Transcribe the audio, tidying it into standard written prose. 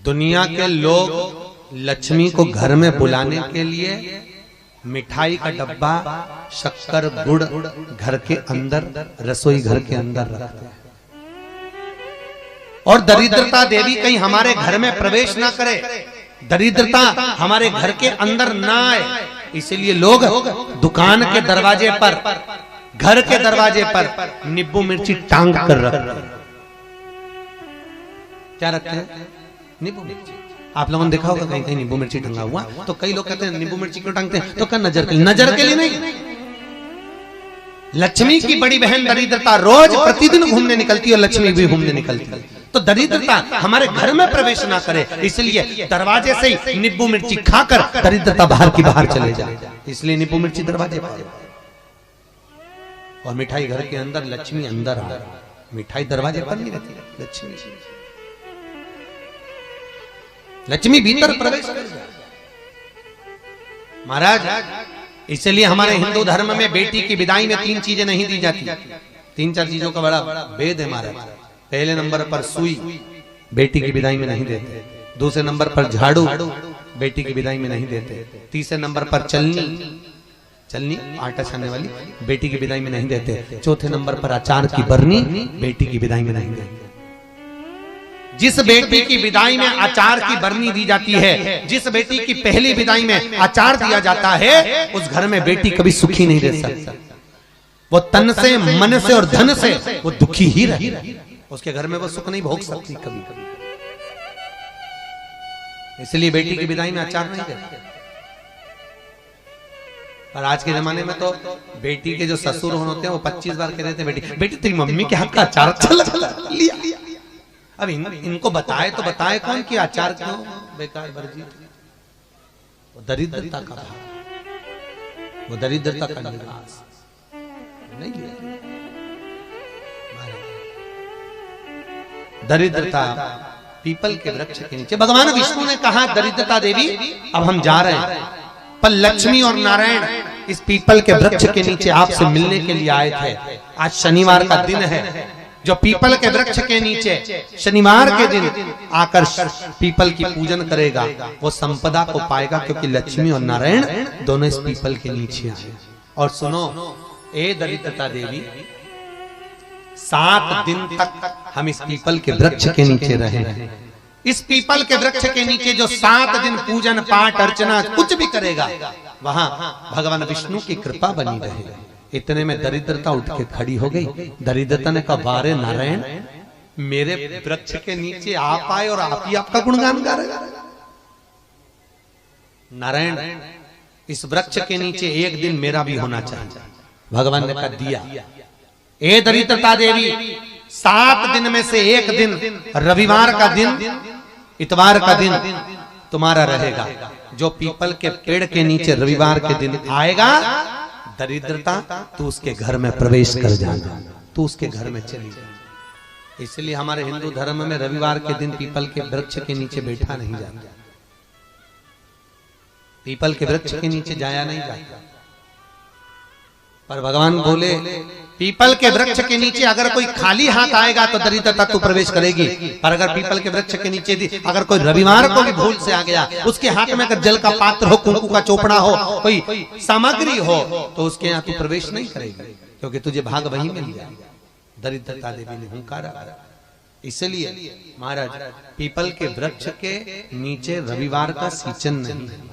दुनिया के लोग लक्ष्मी को घर में बुलाने के लिए मिठाई का डब्बा, शक्कर, गुड़ घर के अंदर, रसोई घर के अंदर रखते हैं। और दरिद्रता देवी कहीं हमारे घर में प्रवेश ना करे, दरिद्रता हमारे घर के अंदर ना आए, इसलिए लोग दुकान के दरवाजे पर, घर के दरवाजे पर नींबू मिर्ची टांग कर रखते हैं। क्या रखते हैं? नींबू मिर्ची। आप लोगों ने देखा होगा कहीं कहीं नींबू मिर्ची टंगा हुआ, तो कई लोग कहते हैं नींबू मिर्ची क्यों टांगते हैं? तो क्या नजर के लिए? नजर के लिए नहीं। लक्ष्मी की बड़ी बहन दरिद्रता रोज प्रतिदिन घूमने निकलती है और लक्ष्मी भी घूमने निकलती है, तो दरिद्रता हमारे घर में प्रवेश ना करे, इसलिए दरवाजे से ही नींबू मिर्ची खाकर दरिद्रता बाहर की बाहर चले जाए, इसलिए नींबू मिर्ची दरवाजे पर। और मिठाई घर के अंदर, लक्ष्मी अंदर आ, मिठाई दरवाजे पर नहीं रहती, लक्ष्मी भीतर प्रवेश कर जाए। महाराज, इसलिए हमारे हिंदू धर्म में बेटी की विदाई में 3 चीजें नहीं दी जाती। 3-4 चीजों का बड़ा भेद है महाराज। पहले नंबर पर सुई, बेटी की विदाई में नहीं देते। दूसरे नंबर पर झाड़ू, बेटी की विदाई में नहीं देते। तीसरे नंबर पर चलनी आटा छानने वाली, बेटी की विदाई में नहीं देते। चौथे नंबर पर अचार की बरनी, बेटी की विदाई में नहीं देते। जिस बेटी की विदाई में अचार की बरनी दी जाती है, जिस बेटी की पहली विदाई में अचार दिया जाता है, उस घर में बेटी कभी सुखी नहीं रह सकती। वो तन से, मन से और धन से वो दुखी ही रहे, उसके घर में वो सुख नहीं भोग सकती कभी। इसलिए बेटी की विदाई में अचार नहीं देते। और आज के जमाने में तो बेटी के जो ससुर होते हैं वो 25 बार कह देते, बेटी तेरी मम्मी के हाथ का अचार अच्छा लगा, लिया। अब इनको बताए तो बताए कौन कि आचार क्यों बेकार वर्जित? वो दरिद्रता का भाव, वो दरिद्रता का निवास नहीं है। दरिद्रता पीपल के वृक्ष के नीचे, भगवान विष्णु ने कहा दरिद्रता देवी अब हम जा रहे हैं, पर लक्ष्मी और नारायण इस पीपल के वृक्ष के नीचे आपसे मिलने के लिए आए थे। आज शनिवार का दिन है, जो पीपल के वृक्ष के नीचे शनिवार के दिन आकर पीपल की पूजन करेगा वो संपदा को पाएगा, क्योंकि लक्ष्मी और नारायण दोनों इस पीपल के नीचे आए। और सुनो ए दरिद्रता देवी, 7 दिन तक हम इस पीपल के वृक्ष के नीचे रहे हैं। इस पीपल के वृक्ष के नीचे जो 7 दिन पूजन पाठ अर्चना कुछ भी करेगा, वहां भगवान विष्णु की कृपा बनी रहे। इतने में दरिद्रता उठ के खड़ी हो गई। दरिद्रता ने कहा, बारे नारायण, मेरे वृक्ष के नीचे आप आए और आप ही आपका गुणगान गा रहे। नारायण, इस वृक्ष के नीचे एक दिन मेरा भी होना चाहिए। भगवान ने कहा, दिया। ए दरिद्रता देवी, 7 दिन में से एक दिन, रविवार का दिन, इतवार का दिन तुम्हारा रहेगा। जो पीपल के पेड़ के नीचे रविवार के दिन आएगा, दरिद्रता तू उसके घर में प्रवेश कर जाना, तू उसके घर में चली जा। इसलिए हमारे हिंदू धर्म में रविवार के दिन पीपल के वृक्ष के नीचे बैठा नहीं जाता, पीपल के वृक्ष के नीचे जाया नहीं जाता। पर भगवान बोले, पीपल के वृक्ष के नीचे अगर कोई खाली हाथ आएगा तो दरिद्रता तू प्रवेश करेगी, पर अगर पीपल के वृक्ष के नीचे अगर कोई रविवार को भी भूल से आ गया, उसके हाथ में अगर जल का पात्र हो, कुंकू का चोपड़ा हो, कोई सामग्री हो, तो उसके यहाँ तू प्रवेश नहीं करेगी, क्योंकि तुझे भाग वही मिल गया। दरिद्रता देवी ने हुंकारा। इसलिए महाराज, पीपल के वृक्ष के नीचे रविवार का सींचन नहीं है।